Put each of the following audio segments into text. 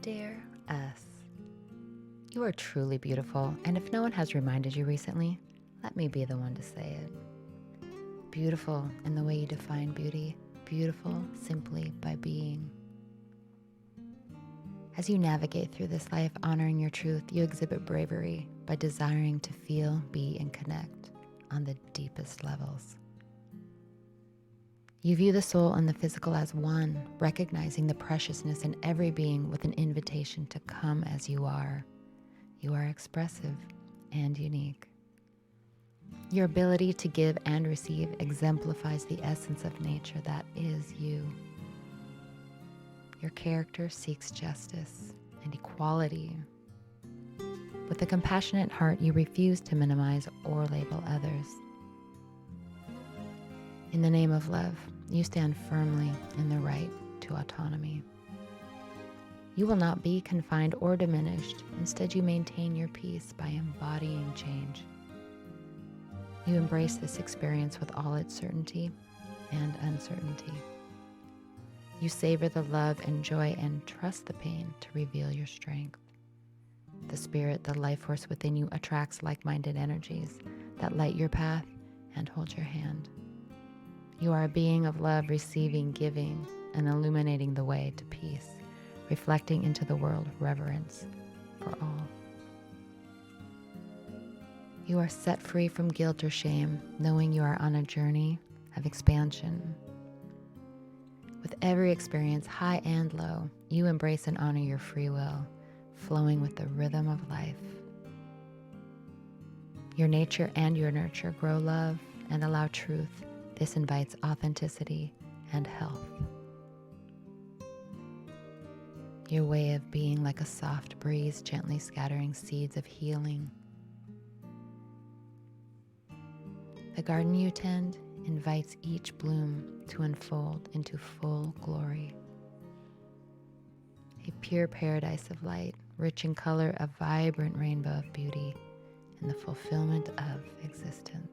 Dear us, you are truly beautiful, and if no one has reminded you recently, let me be the one to say it. Beautiful in the way you define beauty, beautiful simply by being. As you navigate through this life honoring your truth, you exhibit bravery by desiring to feel, be, and connect on the deepest levels. You view the soul and the physical as one, recognizing the preciousness in every being with an invitation to come as you are. You are expressive and unique. Your ability to give and receive exemplifies the essence of nature that is you. Your character seeks justice and equality. With a compassionate heart, you refuse to minimize or label others. In the name of love, you stand firmly in the right to autonomy. You will not be confined or diminished. Instead, you maintain your peace by embodying change. You embrace this experience with all its certainty and uncertainty. You savor the love and joy and trust the pain to reveal your strength. The spirit, the life force within you attracts like-minded energies that light your path and hold your hand. You are a being of love, receiving, giving, and illuminating the way to peace, reflecting into the world reverence for all. You are set free from guilt or shame, knowing you are on a journey of expansion. With every experience, high and low, you embrace and honor your free will, flowing with the rhythm of life. Your nature and your nurture grow love and allow truth. This invites authenticity and health. Your way of being like a soft breeze, gently scattering seeds of healing. The garden you tend invites each bloom to unfold into full glory. A pure paradise of light, rich in color, a vibrant rainbow of beauty in the fulfillment of existence.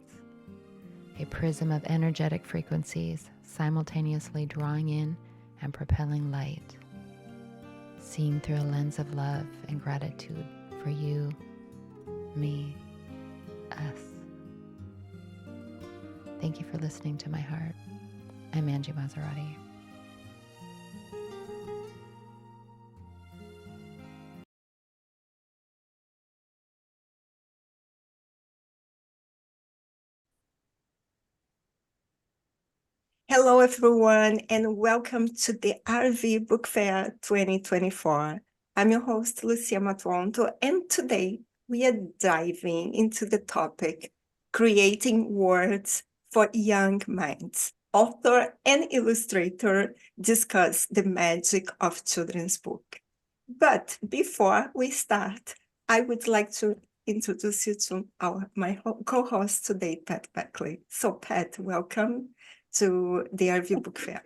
A prism of energetic frequencies, simultaneously drawing in and propelling light, seeing through a lens of love and gratitude for you, me, us. Thank you for listening to my heart. I'm Angie Maserati. Hello, everyone, and welcome to the RV Book Fair 2024. I'm your host, Lucia Matuonto, and today we are diving into the topic, Creating Words for Young Minds. Author and illustrator discuss the magic of children's book. But before we start, I would like to introduce you to my co-host today, Pat Backley. So Pat, welcome to the RV Book Fair.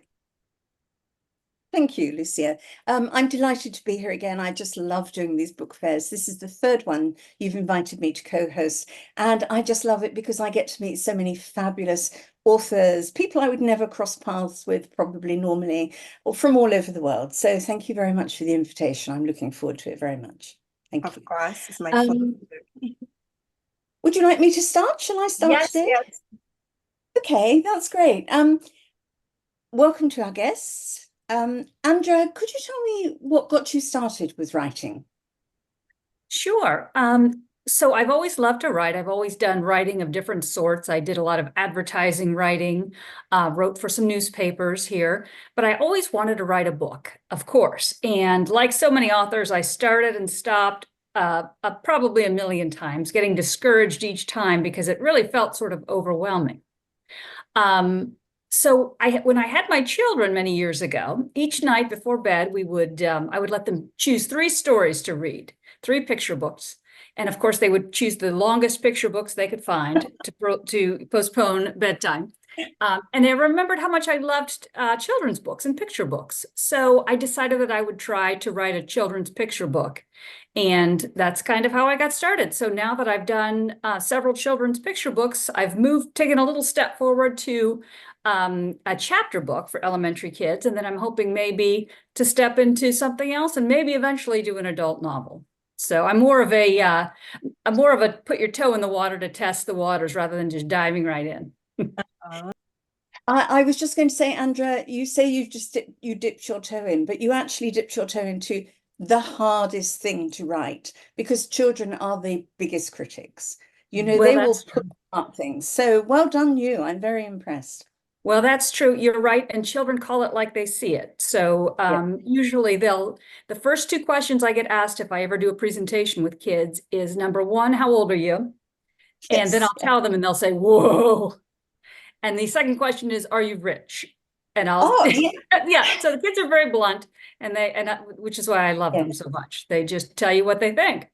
Thank you, Lucia. I'm delighted to be here again. I just love doing these book fairs. This is the third one you've invited me to co-host, and I just love it because I get to meet so many fabulous authors, people I would never cross paths with probably normally, or from all over the world. So thank you very much for the invitation. I'm looking forward to it very much. Thank you. Of course, it's my pleasure. Would you like me to start? Shall I start today? Yes. Okay, that's great. Welcome to our guests. Andra, could you tell me what got you started with writing? Sure. So I've always loved to write. I've always done writing of different sorts. I did a lot of advertising writing, wrote for some newspapers here, but I always wanted to write a book, of course. And like so many authors, I started and stopped probably a million times, getting discouraged each time because it really felt sort of overwhelming. So when I had my children many years ago, each night before bed, I would let them choose 3 stories to read, 3 picture books. And of course, they would choose the longest picture books they could find to postpone bedtime. And I remembered how much I loved children's books and picture books. So I decided that I would try to write a children's picture book. And that's kind of how I got started. So now that I've done several children's picture books, I've taken a little step forward to a chapter book for elementary kids, and then I'm hoping maybe to step into something else and maybe eventually do an adult novel. So I'm more of a put your toe in the water to test the waters rather than just diving right in. I was just going to say, Andra, you say you dipped your toe in, but you actually dipped your toe into the hardest thing to write, because children are the biggest critics. You know, they will put up things. So well done you. I'm very impressed. Well, that's true. You're right. And children call it like they see it. So usually the first two questions I get asked if I ever do a presentation with kids is, number one, how old are you? Yes. And then I'll tell them and they'll say, whoa. And the second question is, are you rich? And I'll, yeah. So the kids are very blunt, and which is why I love them so much. They just tell you what they think.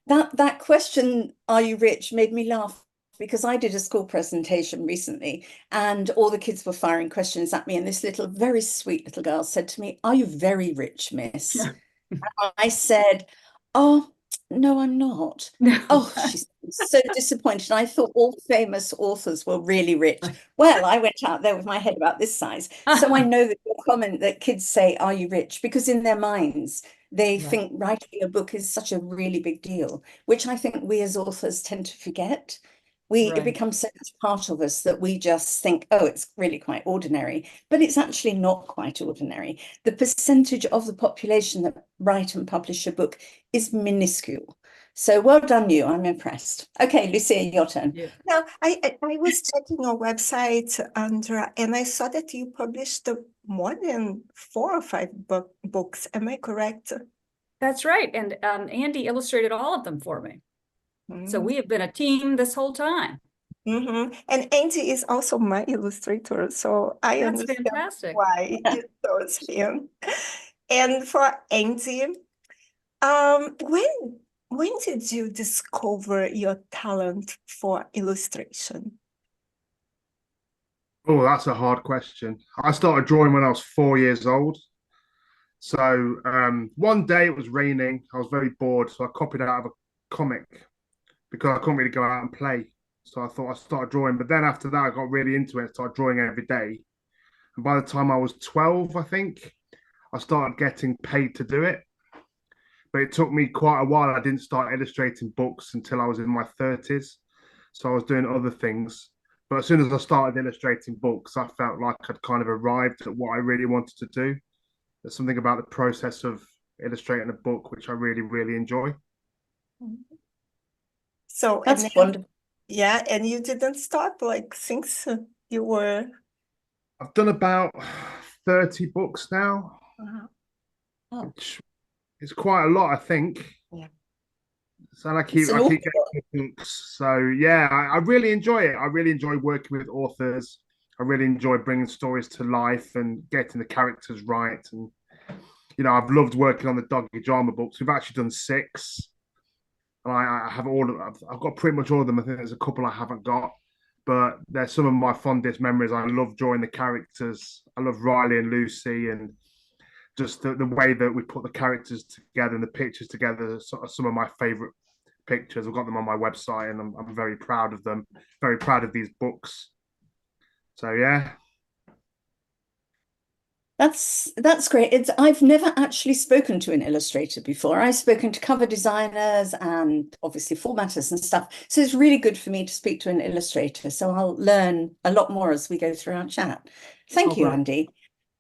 That question, are you rich, made me laugh, because I did a school presentation recently and all the kids were firing questions at me. And this little, very sweet little girl said to me, are you very rich, miss? I said, oh, no, I'm not. Oh, she's so disappointed. I thought all famous authors were really rich. Well, I went out there with my head about this size. So I know that your comment that kids say, are you rich? Because in their minds, they think writing a book is such a really big deal, which I think we as authors tend to forget. It becomes so much part of us that we just think, oh, it's really quite ordinary, but it's actually not quite ordinary. The percentage of the population that write and publish a book is minuscule. So well done you, I'm impressed. Okay, Lucia, your turn. Yeah. Now, I was checking your website, Andra, and I saw that you published more than 4 or 5 books. Am I correct? That's right. And Andy illustrated all of them for me. So we have been a team this whole time. And Angie is also my illustrator, so I understand why you chose him. And for Angie, when did you discover your talent for illustration? Oh, that's a hard question. I started drawing when I was 4 years old. So one day it was raining. I was very bored, so I copied out of a comic because I couldn't really go out and play. So I thought I'd start drawing. But then after that, I got really into it, started drawing every day. And by the time I was 12, I think, I started getting paid to do it. But it took me quite a while. I didn't start illustrating books until I was in my 30s. So I was doing other things. But as soon as I started illustrating books, I felt like I'd kind of arrived at what I really wanted to do. There's something about the process of illustrating a book which I really, really enjoy. So that's wonderful. Yeah, and you didn't stop since you were... I've done about 30 books now. Which is quite a lot, I think. Yeah. So I keep getting books. So yeah, I really enjoy it. I really enjoy working with authors. I really enjoy bringing stories to life and getting the characters right. And I've loved working on the Doggy Drama books. We've actually done 6. And I have I've got pretty much all of them. I think there's a couple I haven't got, but they're some of my fondest memories. I love drawing the characters. I love Riley and Lucy, and just the way that we put the characters together and the pictures together are some of my favorite pictures. I've got them on my website, and I'm very proud of them. Very proud of these books. So yeah. That's great. I've never actually spoken to an illustrator before. I've spoken to cover designers and obviously formatters and stuff. So it's really good for me to speak to an illustrator. So I'll learn a lot more as we go through our chat. Thank you, Andy.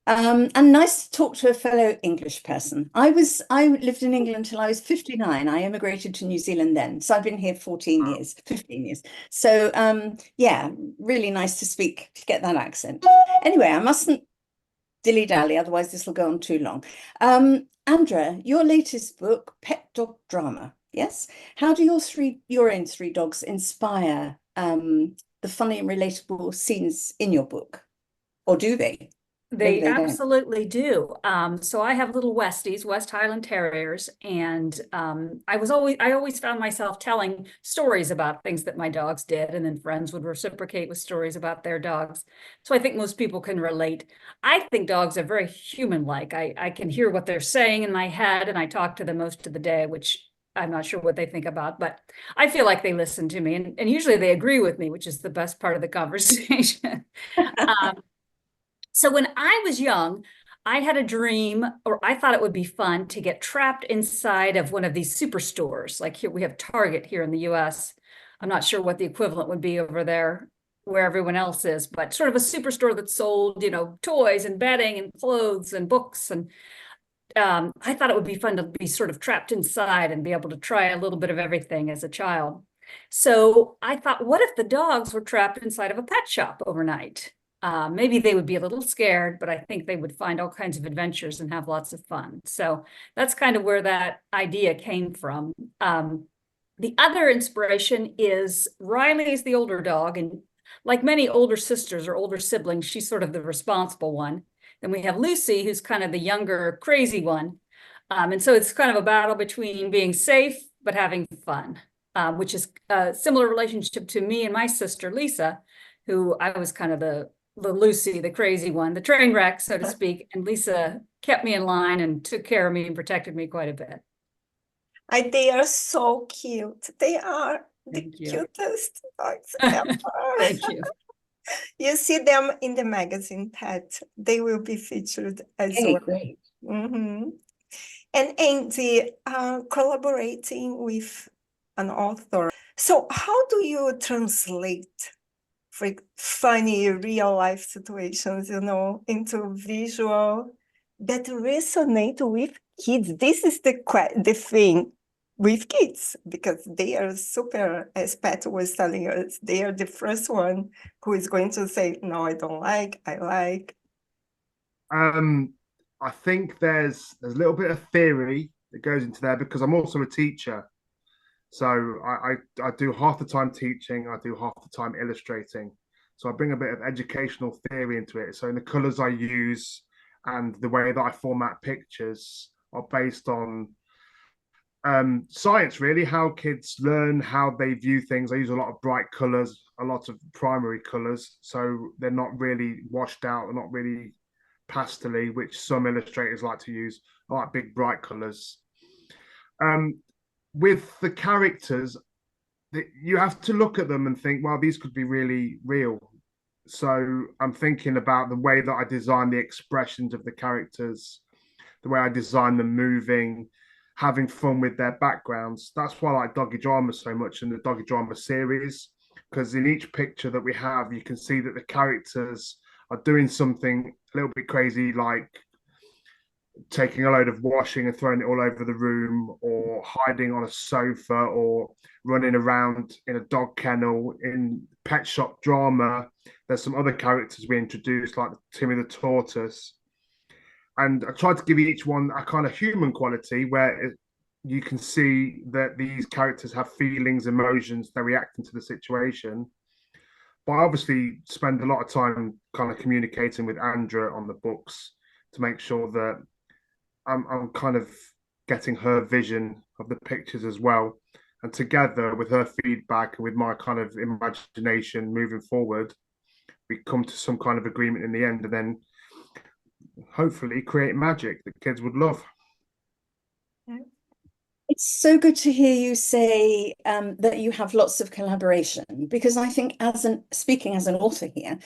And nice to talk to a fellow English person. I lived in England until I was 59. I immigrated to New Zealand then. So I've been here 15 years. So yeah, really nice to get that accent. Anyway, I mustn't dilly-dally, otherwise this will go on too long. Andra, your latest book, Pet Dog Drama, yes? How do your own 3 dogs inspire the funny and relatable scenes in your book? Or do they? They absolutely do. So I have little Westies, West Highland Terriers, and I always found myself telling stories about things that my dogs did, and then friends would reciprocate with stories about their dogs. So I think most people can relate. I think dogs are very human-like. I can hear what they're saying in my head, and I talk to them most of the day, which I'm not sure what they think about, but I feel like they listen to me, and usually they agree with me, which is the best part of the conversation. So when I was young, I had a dream, or I thought it would be fun to get trapped inside of one of these superstores. Like here, we have Target here in the US. I'm not sure what the equivalent would be over there where everyone else is, but sort of a superstore that sold, toys and bedding and clothes and books. And I thought it would be fun to be sort of trapped inside and be able to try a little bit of everything as a child. So I thought, what if the dogs were trapped inside of a pet shop overnight? Maybe they would be a little scared, but I think they would find all kinds of adventures and have lots of fun. So that's kind of where that idea came from. The other inspiration is Riley is the older dog, and like many older sisters or older siblings, she's sort of the responsible one. Then we have Lucy, who's kind of the younger, crazy one. And so it's kind of a battle between being safe but having fun, which is a similar relationship to me and my sister, Lisa, who I was kind of the Lucy, the crazy one, the train wreck, so to speak. And Lisa kept me in line and took care of me and protected me quite a bit. They are so cute. They are Thank you. cutest dogs ever. Thank you. You see them in the magazine Pet. They will be featured as well. Great. Mm-hmm. And Angie, collaborating with an author. So how do you translate funny real life situations, into visual that resonate with kids? This is the thing with kids, because they are super, as Pat was telling us, they are the first one who is going to say, no, I don't like, I like. I think there's a little bit of theory that goes into there because I'm also a teacher. So I do half the time teaching, I do half the time illustrating. So I bring a bit of educational theory into it. So in the colors I use and the way that I format pictures are based on science, really, how kids learn, how they view things. I use a lot of bright colors, a lot of primary colors. So they're not really washed out, they're not really pastel-y, which some illustrators like to use. I like big bright colors. With the characters, you have to look at them and think, well, these could be really real. So I'm thinking about the way that I design the expressions of the characters, the way I design them moving, having fun with their backgrounds. That's why I like Doggy Drama so much in the Doggy Drama series, because in each picture that we have, you can see that the characters are doing something a little bit crazy, like taking a load of washing and throwing it all over the room, or hiding on a sofa, or running around in a dog kennel. In Pet Shop Drama, there's some other characters we introduced, like Timmy the Tortoise. And I tried to give each one a kind of human quality where you can see that these characters have feelings, emotions, they're reacting to the situation. But I obviously spend a lot of time kind of communicating with Andra on the books to make sure that I'm kind of getting her vision of the pictures as well. And together with her feedback and with my kind of imagination moving forward, we come to some kind of agreement in the end, and then hopefully create magic that kids would love. It's so good to hear you say that you have lots of collaboration, because I think speaking as an author here,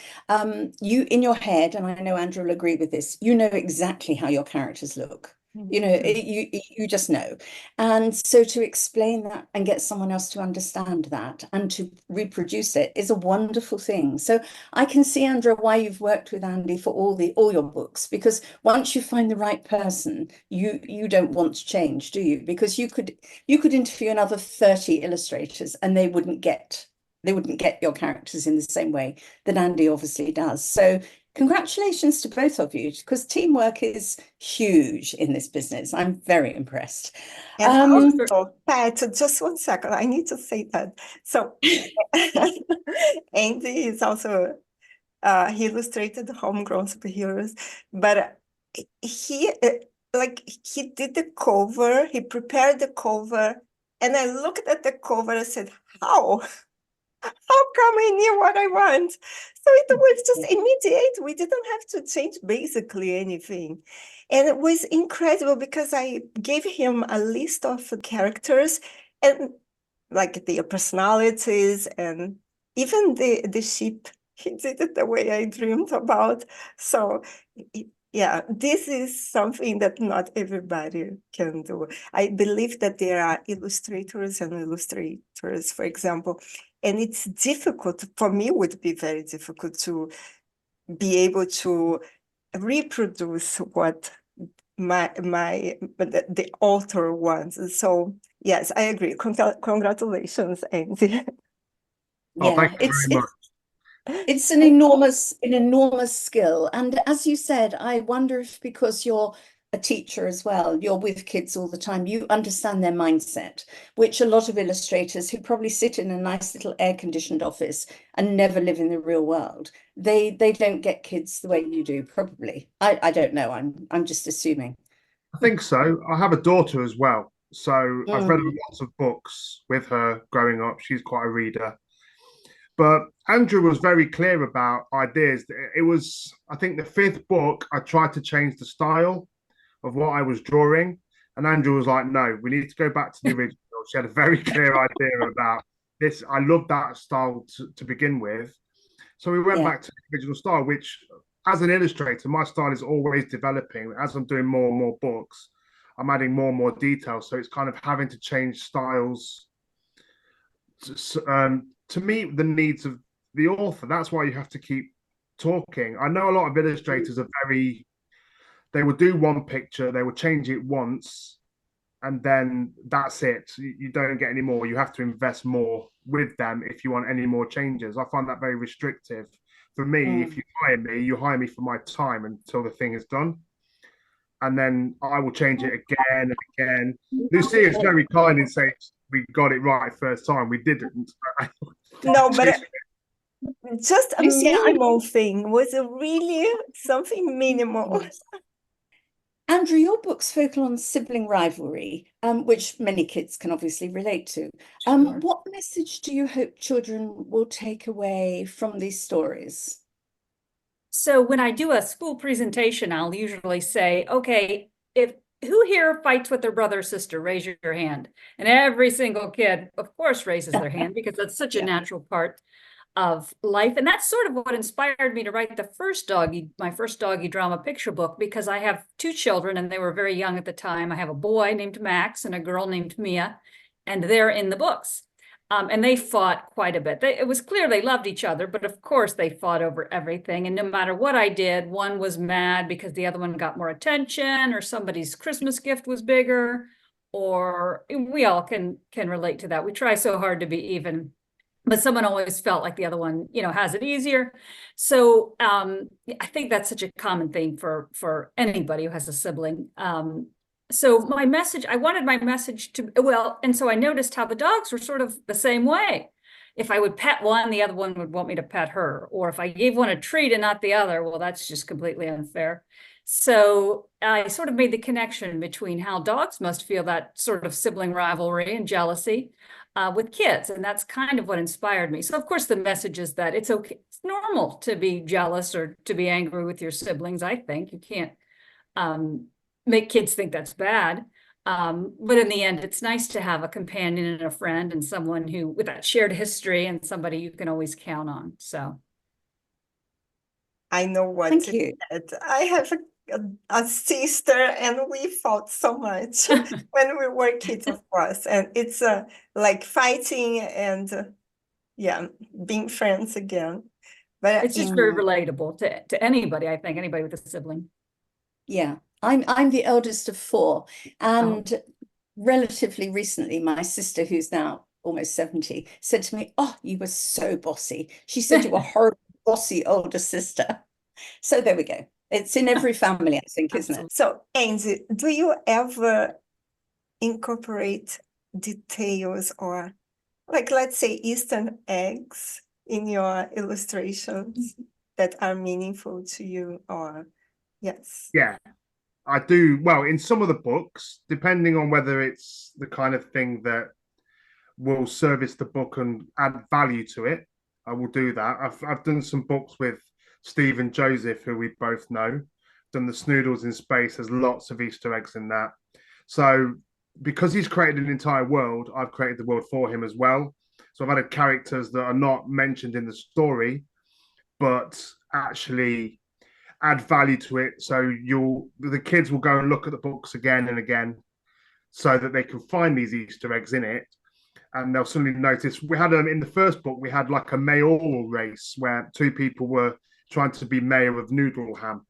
you in your head, and I know Andrew will agree with this, you know exactly how your characters look. You just know. And so to explain that and get someone else to understand that and to reproduce it is a wonderful thing. So I can see, Andra, why you've worked with Andy for all your books, because once you find the right person, you don't want to change, do you? Because you could interview another 30 illustrators and they wouldn't get your characters in the same way that Andy obviously does. So congratulations to both of you, because teamwork is huge in this business. I'm very impressed. And also, Pat, just 1 second, I need to say that. So Andy is also, he illustrated Homegrown Superheroes, but he did the cover, he prepared the cover, and I looked at the cover and said, how? How come I knew what I want? So it was just immediate. We didn't have to change basically anything. And it was incredible because I gave him a list of characters and like their personalities and even the sheep. He did it the way I dreamed about. So yeah, this is something that not everybody can do. I believe that there are illustrators and illustrators, for example, and it's difficult, for me, would be very difficult to be able to reproduce what the author wants. So yes, I agree. Congratulations, Angie. Oh, thank Yeah, you very much. it's an enormous skill. And as you said, I wonder if because you're a teacher as well, you're with kids all the time, you understand their mindset, which a lot of illustrators who probably sit in a nice little air-conditioned office and never live in the real world, they don't get kids the way you do, probably. I don't know. I'm just assuming. I think so. I have a daughter as well. So I've read Mm. lots of books with her growing up. She's quite a reader. But Andrew was very clear about ideas. It was, I think, the fifth book, I tried to change the style of what I was drawing. And Andrew was like, no, we need to go back to the original. She had a very clear idea about this. I love that style to begin with. So we went Yeah. back to the original style, which, as an illustrator, my style is always developing. As I'm doing more and more books, I'm adding more and more details. So it's kind of having to change styles to meet the needs of the author. That's why you have to keep talking. I know a lot of illustrators are very, they will do one picture, they will change it once, and then that's it. You don't get any more. You have to invest more with them if you want any more changes. I find that very restrictive. For me, if you hire me for my time until the thing is done. And then I will change it again and again. Lucia is very kind in saying we got it right first time. We didn't. No, but just a Lucia, minimal thing was really something minimal. Andrew, your books focus on sibling rivalry, which many kids can obviously relate to. Sure. What message do you hope children will take away from these stories? So when I do a school presentation, I'll usually say, okay, who here fights with their brother or sister? Raise your hand. And every single kid, of course, raises their hand because that's such a natural part of life. And that's sort of what inspired me to write my first doggy drama picture book, because I have two children and they were very young at the time. I have a boy named Max and a girl named Mia, and they're in the books. And they fought quite a bit. It was clear they loved each other, but of course they fought over everything. And no matter what I did, one was mad because the other one got more attention, or somebody's Christmas gift was bigger, or we all can relate to that. We try so hard to be even, but someone always felt like the other one, has it easier. So I think that's such a common thing for anybody who has a sibling. So I wanted my message and so I noticed how the dogs were sort of the same way. If I would pet one, the other one would want me to pet her. Or if I gave one a treat and not the other, well, that's just completely unfair. So I sort of made the connection between how dogs must feel that sort of sibling rivalry and jealousy with kids. And that's kind of what inspired me. So of course, the message is that it's okay. It's normal to be jealous or to be angry with your siblings. I think you can't make kids think that's bad. But in the end, it's nice to have a companion and a friend and someone who, with that shared history, and somebody you can always count on. So I know what Thank you. I have a sister, and we fought so much when we were kids, of course. And it's like fighting and being friends again. But it's just very relatable to anybody, I think, anybody with a sibling. Yeah, I'm the eldest of four, and relatively recently, my sister, who's now almost 70, said to me, "Oh, you were so bossy." She said you were horrible, bossy older sister. So there we go. It's in every family, I think, isn't it? So, Angie, do you ever incorporate details or, like, let's say, Easter eggs in your illustrations that are meaningful to you? Or yes? Yeah, I do. Well, in some of the books, depending on whether it's the kind of thing that will service the book and add value to it, I will do that. I've done some books with Stephen Joseph, who we both know, done the Snoodles in Space. There's lots of Easter eggs in that. So because he's created an entire world, I've created the world for him as well. So I've added characters that are not mentioned in the story, but actually add value to it. So the kids will go and look at the books again and again so that they can find these Easter eggs in it. And they'll suddenly notice we had in the first book, we had like a mayoral race where two people were trying to be mayor of Noodleham.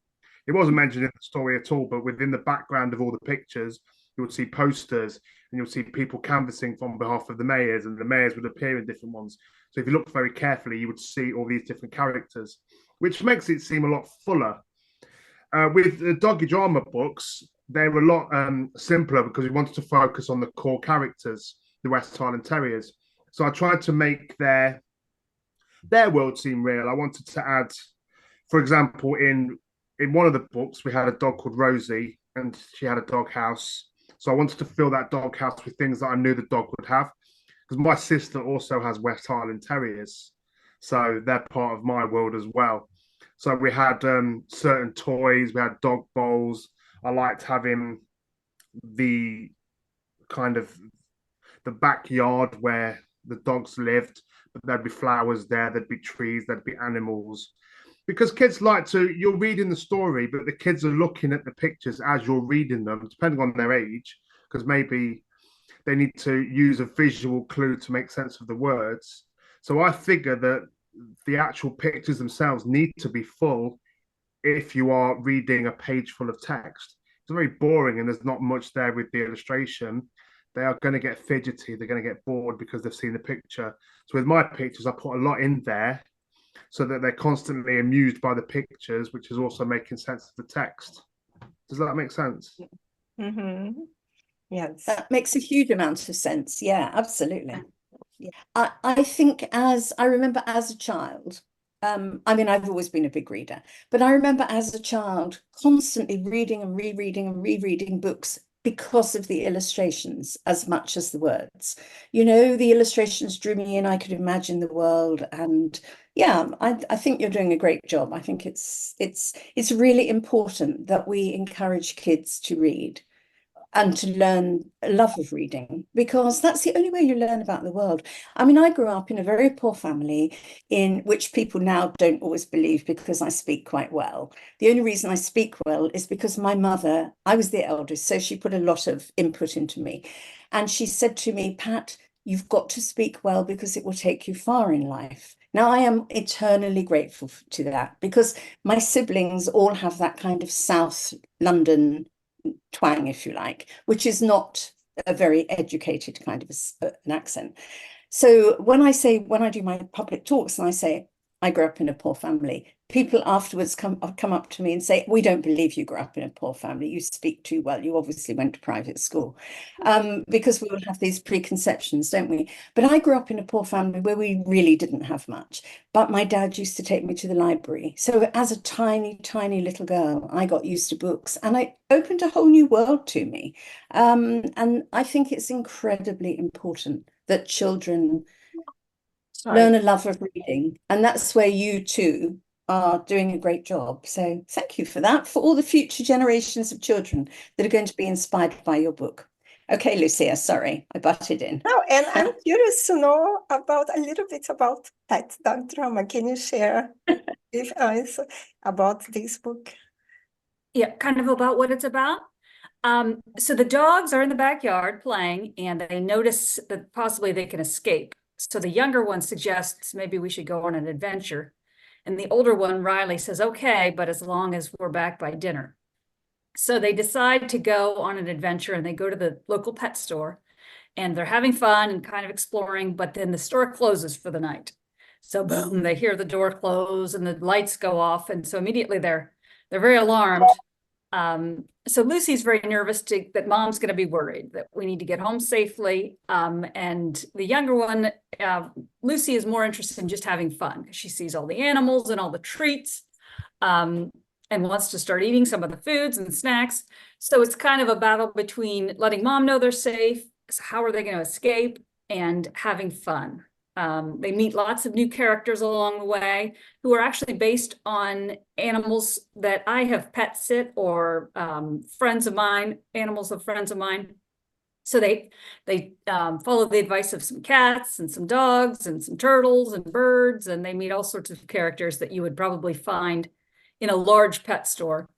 It wasn't mentioned in the story at all, but within the background of all the pictures, you would see posters and you'll see people canvassing on behalf of the mayors, and the mayors would appear in different ones. So if you look very carefully, you would see all these different characters, which makes it seem a lot fuller. With the Doggy Drama books, they were a lot simpler because we wanted to focus on the core characters, the West Highland Terriers. So I tried to make their world seem real. I wanted to add, for example, in one of the books, we had a dog called Rosie, and she had a dog house. So I wanted to fill that dog house with things that I knew the dog would have, because my sister also has West Highland Terriers. So they're part of my world as well. So we had certain toys, we had dog bowls. I liked having the kind of the backyard where the dogs lived, but there'd be flowers there, there'd be trees, there'd be animals. Because kids like to, you're reading the story, but the kids are looking at the pictures as you're reading them, depending on their age, because maybe they need to use a visual clue to make sense of the words. So I figure that the actual pictures themselves need to be full if you are reading a page full of text. It's very boring and there's not much there with the illustration. They are going to get fidgety, they're going to get bored because they've seen the picture. So with my pictures, I put a lot in there so that they're constantly amused by the pictures, which is also making sense of the text. Does that make sense? Mm-hmm. Yes. That makes a huge amount of sense. Yeah, absolutely. Yeah. I think I remember as a child, I mean, I've always been a big reader, but I remember as a child constantly reading and rereading and rereading books because of the illustrations as much as the words. You know, the illustrations drew me in. I could imagine the world, and yeah, I think you're doing a great job. I think it's really important that we encourage kids to read and to learn a love of reading, because that's the only way you learn about the world. I mean, I grew up in a very poor family in which people now don't always believe because I speak quite well. The only reason I speak well is because my mother, I was the eldest, so she put a lot of input into me. And she said to me, Pat, you've got to speak well because it will take you far in life. Now, I am eternally grateful to that, because my siblings all have that kind of South London twang, if you like, which is not a very educated kind of an accent. So when I do my public talks and I say, I grew up in a poor family, people afterwards come up to me and say, we don't believe you grew up in a poor family. You speak too well. You obviously went to private school. Because we all have these preconceptions, don't we? But I grew up in a poor family where we really didn't have much. But my dad used to take me to the library. So as a tiny, tiny little girl, I got used to books, and it opened a whole new world to me. And I think it's incredibly important that children learn a love of reading, and that's where you two are doing a great job. So thank you for that, for all the future generations of children that are going to be inspired by your book. Okay, Lucia, sorry, I butted in. No, and I'm curious to know a little bit about Pet Dog Drama. Can you share with us about this book? Yeah, kind of about what it's about. So the dogs are in the backyard playing, and they notice that possibly they can escape. So the younger one suggests maybe we should go on an adventure. And the older one, Riley, says, okay, but as long as we're back by dinner. So they decide to go on an adventure, and they go to the local pet store, and they're having fun and kind of exploring, but then the store closes for the night. So boom, they hear the door close and the lights go off. And so immediately they're very alarmed. So Lucy's very nervous that mom's going to be worried that we need to get home safely. And the younger one, Lucy, is more interested in just having fun. She sees all the animals and all the treats, and wants to start eating some of the foods and snacks. So it's kind of a battle between letting mom know they're safe. So how are they going to escape? and having fun. They meet lots of new characters along the way who are actually based on animals that I have pet sit or friends of mine, animals of friends of mine. So they follow the advice of some cats and some dogs and some turtles and birds, and they meet all sorts of characters that you would probably find in a large pet store.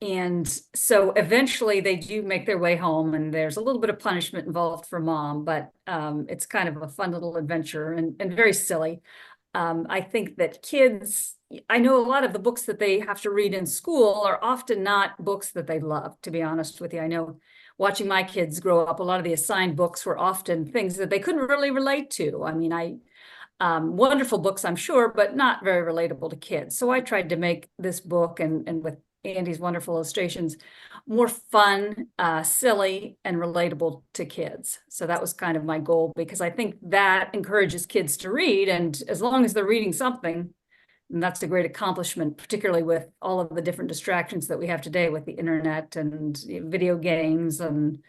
And so eventually they do make their way home, and there's a little bit of punishment involved for mom, but it's kind of a fun little adventure and very silly. I think that kids, I know a lot of the books that they have to read in school are often not books that they love, to be honest with you. I know watching my kids grow up, a lot of the assigned books were often things that they couldn't really relate to. I mean, wonderful books, I'm sure, but not very relatable to kids. So I tried to make this book and with Andy's wonderful illustrations more fun, silly, and relatable to kids. So that was kind of my goal, because I think that encourages kids to read. And as long as they're reading something, and that's a great accomplishment, particularly with all of the different distractions that we have today with the internet and video games and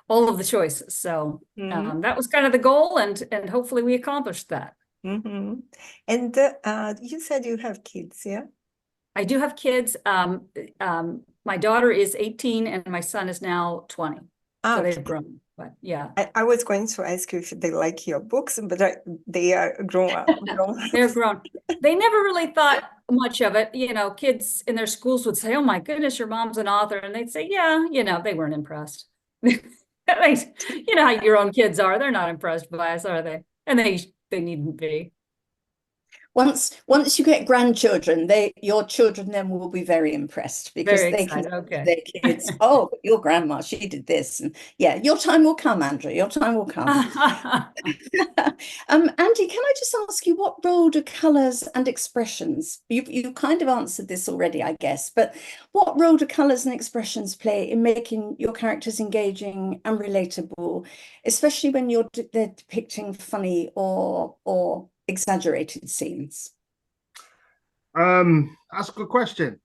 all of the choices. So that was kind of the goal, and hopefully we accomplished that. And you said you have kids, yeah? I do have kids. My daughter is 18 and my son is now 20. So they've grown, but yeah. I was going to ask you if they like your books, but they are grown up. They're grown. They never really thought much of it. You know, kids in their schools would say, "Oh my goodness, your mom's an author." And they'd say, "Yeah," you know, they weren't impressed. You know how your own kids are. They're not impressed by us, are they? And they needn't be. Once you get grandchildren, your children then will be very impressed, because they can their kids, "Oh, your grandma, she did this." And yeah, your time will come, Andra. Your time will come. Angie, can I just ask you, what role do colours and expressions? You kind of answered this already, I guess, but what role do colours and expressions play in making your characters engaging and relatable, especially when they're depicting funny or exaggerated scenes? That's a good question.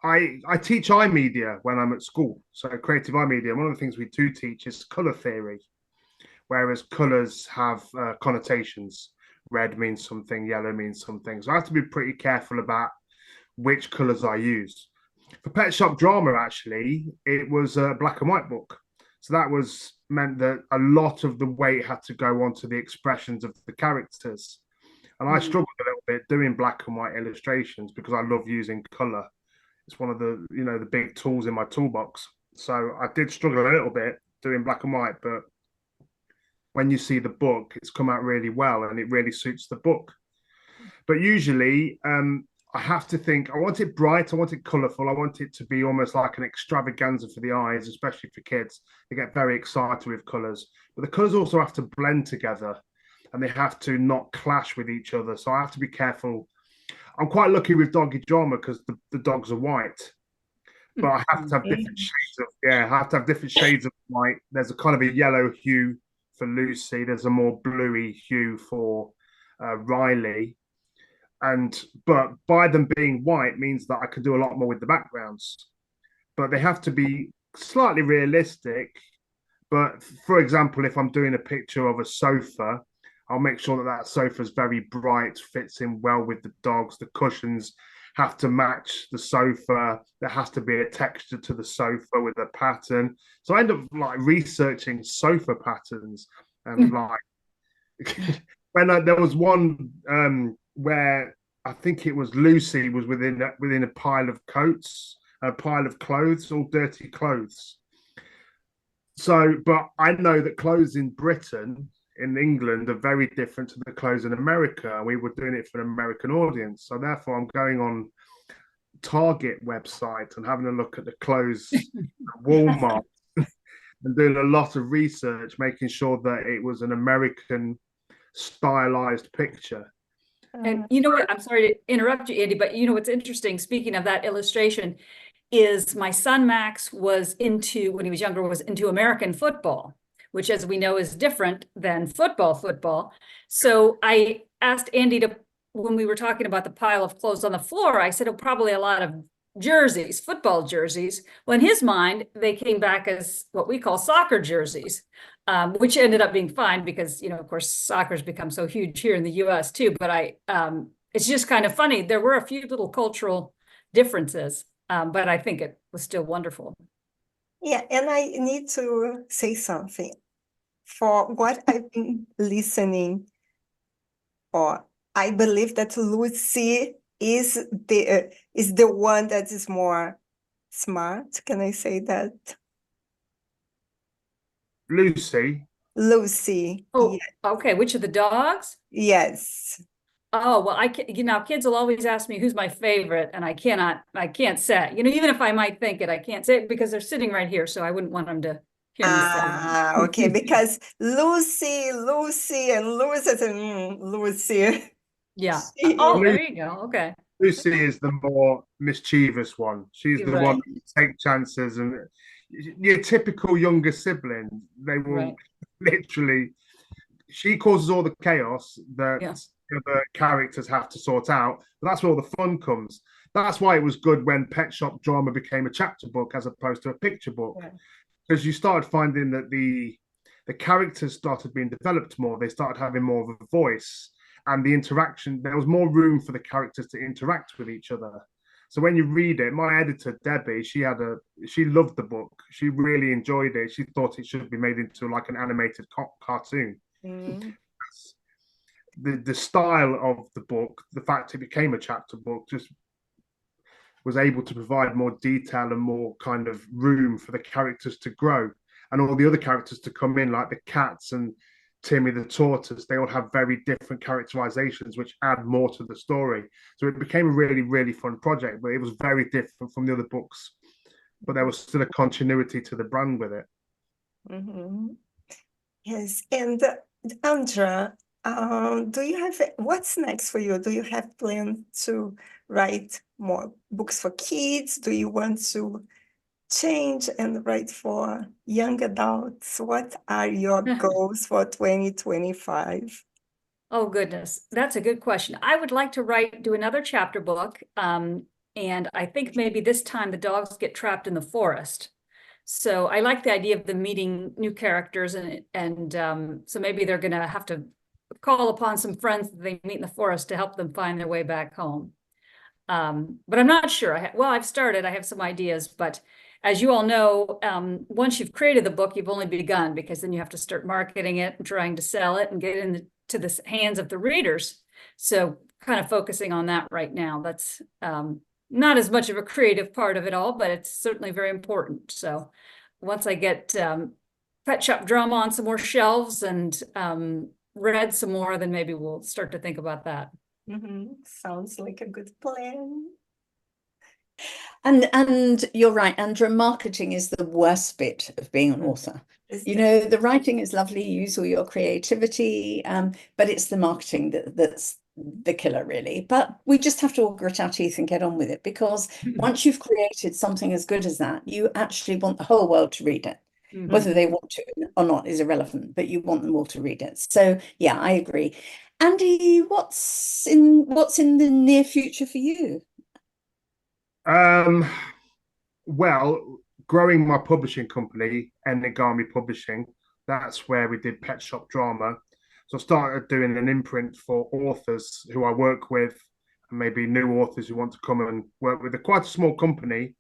I teach iMedia when I'm at school, so creative iMedia. One of the things we do teach is colour theory, whereas colours have connotations. Red means something, yellow means something. So I have to be pretty careful about which colours I use. For Pet Shop Drama, actually, it was a black and white book. So that meant that a lot of the weight had to go onto the expressions of the characters. And I struggled a little bit doing black and white illustrations because I love using colour. It's one of the, the big tools in my toolbox. So I did struggle a little bit doing black and white, but when you see the book, it's come out really well and it really suits the book. But usually, I have to think, I want it bright, I want it colourful, I want it to be almost like an extravaganza for the eyes, especially for kids. They get very excited with colours. But the colours also have to blend together and they have to not clash with each other. So I have to be careful. I'm quite lucky with Doggy Drama because the dogs are white. But I have to have different shades of white. There's a kind of a yellow hue for Lucy. There's a more bluey hue for Riley. But by them being white means that I can do a lot more with the backgrounds, but they have to be slightly realistic. But for example, if I'm doing a picture of a sofa, I'll make sure that sofa is very bright, fits in well with the dogs. The cushions have to match the sofa. There has to be a texture to the sofa with a pattern. So I end up like researching sofa patterns and when there was one where I think it was Lucy was within a pile of coats, a pile of clothes, all dirty clothes. So, but I know that clothes in Britain, in England, are very different to the clothes in America. We were doing it for an American audience. So therefore, I'm going on Target website and having a look at the clothes at Walmart and doing a lot of research, making sure that it was an American stylized picture. And you know what, I'm sorry to interrupt you, Andy, but you know what's interesting, speaking of that illustration, is my son Max was when he was younger, was into American football, which, as we know, is different than football. So I asked Andy when we were talking about the pile of clothes on the floor, I said, "Oh, probably a lot of jerseys, football jerseys." Well, in his mind, they came back as what we call soccer jerseys. which ended up being fine because, of course, soccer's become so huge here in the US too. But it's just kind of funny. There were a few little cultural differences, but I think it was still wonderful. Yeah, and I need to say something. For what I've been listening, or I believe that Lucy is the one that is more smart. Can I say that? Lucy. Lucy. Oh, yeah. okay. Which of the dogs? Yes. Oh, well, kids will always ask me who's my favorite, and I can't say, even if I might think it, I can't say it because they're sitting right here. So I wouldn't want them to hear me say. Okay, because Lucy, and Lucy, Lucy. Yeah. She Oh, is- there you go. Okay. Lucy is the more mischievous one. She's the Right. one that take chances, and your typical younger sibling, they will Right. literally, she causes all the chaos that Yeah. the other characters have to sort out, but that's where all the fun comes. That's why it was good when Pet Shop Drama became a chapter book as opposed to a picture book, because you started finding that the characters started being developed more. They started having more of a voice, and the interaction, there was more room for the characters to interact with each other. So when you read it, my editor Debbie, she loved the book. She really enjoyed it. She thought it should be made into like an animated cartoon. Mm. The style of the book, the fact it became a chapter book, just was able to provide more detail and more kind of room for the characters to grow, and all the other characters to come in, like the cats and Timmy the tortoise. They all have very different characterizations, which add more to the story. So it became a really, really fun project, but it was very different from the other books. But there was still a continuity to the brand with it. Mm-hmm. Yes, and Andra, do you have what's next for you? Do you have plans to write more books for kids? Do you want to change and write for young adults? What are your goals for 2025? Oh, goodness. That's a good question. I would like to do another chapter book. And I think maybe this time the dogs get trapped in the forest. So I like the idea of them meeting new characters, and so maybe they're going to have to call upon some friends that they meet in the forest to help them find their way back home. But I'm not sure. I've started. I have some ideas, but as you all know, once you've created the book, you've only begun, because then you have to start marketing it and trying to sell it and get it into the hands of the readers. So kind of focusing on that right now. That's not as much of a creative part of it all, but it's certainly very important. So once I get Pet Shop Drama on some more shelves and read some more, then maybe we'll start to think about that. Mm-hmm. Sounds like a good plan. And you're right, Andra, marketing is the worst bit of being an author. The writing is lovely, you use all your creativity, but it's the marketing that's the killer, really. But we just have to all grit our teeth and get on with it, because once you've created something as good as that, you actually want the whole world to read it. Mm-hmm. Whether they want to or not is irrelevant, but you want them all to read it. So yeah, I agree. Andy, what's in the near future for you? Well, growing my publishing company, Enigami Publishing, that's where we did Pet Shop Drama. So I started doing an imprint for authors who I work with, and maybe new authors who want to come and work with. Quite a small company,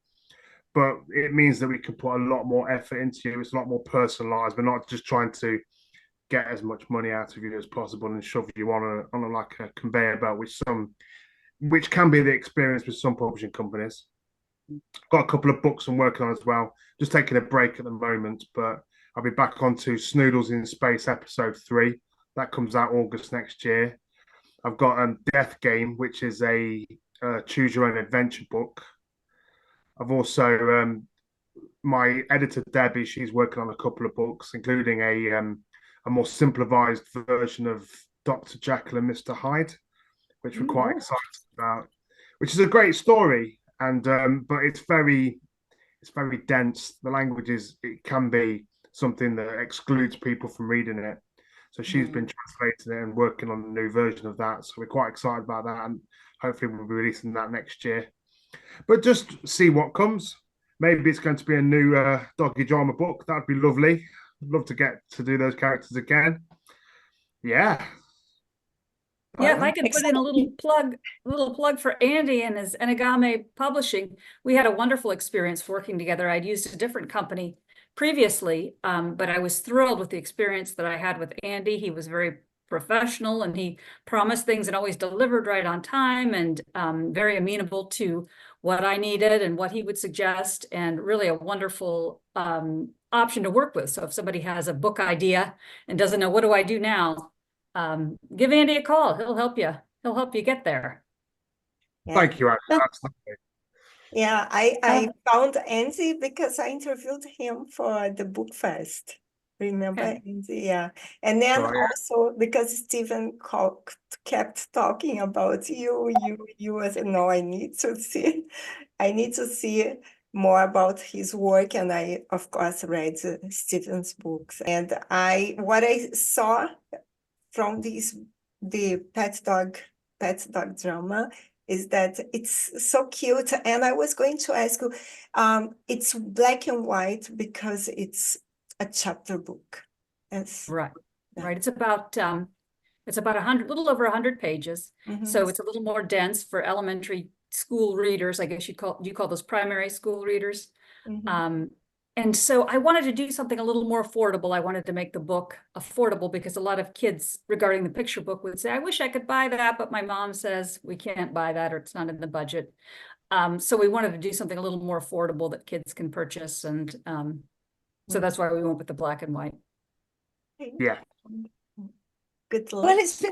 but it means that we can put a lot more effort into you. It's a lot more personalized. We're not just trying to get as much money out of you as possible and shove you on a conveyor belt, which can be the experience with some publishing companies. Got a couple of books I'm working on as well. Just taking a break at the moment, but I'll be back onto Snoodles in Space episode 3. That comes out August next year. I've got Death Game, which is a choose your own adventure book. I've also my editor Debbie, she's working on a couple of books, including a more simplified version of Dr. Jekyll and Mr. Hyde, which we're quite excited about. Which is a great story, and but it's very dense. The language it can be something that excludes people from reading it. So she's been translating it and working on a new version of that. So we're quite excited about that, and hopefully we'll be releasing that next year. But just see what comes. Maybe it's going to be a new doggy drama book. That'd be lovely. I'd love to get to do those characters again. Yeah. Yeah, if I could put in a little plug for Andy and his Enigame Publishing. We had a wonderful experience working together. I'd used a different company previously, but I was thrilled with the experience that I had with Andy. He was very professional and he promised things and always delivered right on time, and very amenable to what I needed and what he would suggest, and really a wonderful option to work with. So if somebody has a book idea and doesn't know what do I do now, give Andy a call. He'll help you. He'll help you get there. Yeah. Thank you, Angie. That's lovely. Yeah, I found Angie because I interviewed him for the book fest. Remember, Okay. Angie? Yeah. And then Oh, yeah. also because Stephen kept talking about you, I said, no, I need to see more about his work. And I, of course, read Stephen's books. And what I saw from the pet dog drama is that it's so cute. And I was going to ask you, it's black and white because it's a chapter book. Yes. Right. Yeah. Right. It's about 100, little over 100 pages. Mhm. So it's a little more dense for elementary school readers. I guess you call those primary school readers. Mhm. And so I wanted to do something a little more affordable. I wanted to make the book affordable because a lot of kids regarding the picture book would say, I wish I could buy that, but my mom says we can't buy that or it's not in the budget. So we wanted to do something a little more affordable that kids can purchase. And so that's why we went with the black and white. Yeah. Good luck. Well, it's been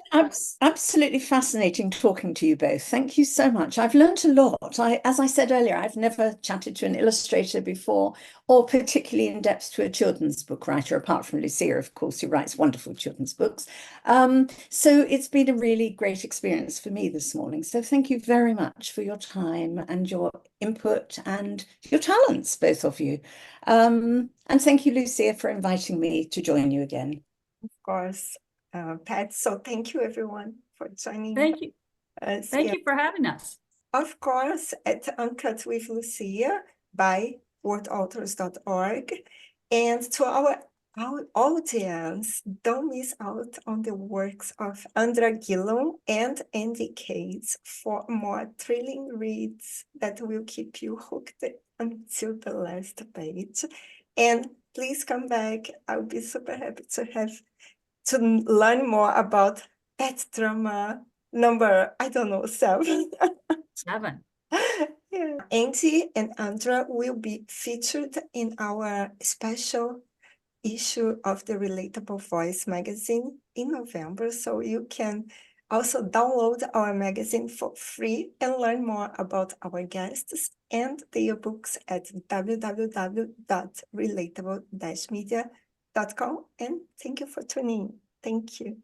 absolutely fascinating talking to you both. Thank you so much. I've learned a lot. As I said earlier, I've never chatted to an illustrator before, or particularly in depth to a children's book writer, apart from Lucia, of course, who writes wonderful children's books. So it's been a really great experience for me this morning. So thank you very much for your time and your input and your talents, both of you. And thank you, Lucia, for inviting me to join you again. Of course, Pat. So thank you, everyone, for joining Thank you. us. Thank Yeah. you for having us. Of course, at Uncut with Lucia by wordauthors.org. And to our audience, don't miss out on the works of Andra, Gillum and Andy Cates for more thrilling reads that will keep you hooked until the last page. And please come back. I'll be super happy to learn more about that drama number, I don't know, 7. 7. Yeah. Angie and Andra will be featured in our special issue of the Relatable Voice magazine in November. So you can also download our magazine for free and learn more about our guests and their books at www.relatable-media.com. And thank you for tuning in. Thank you.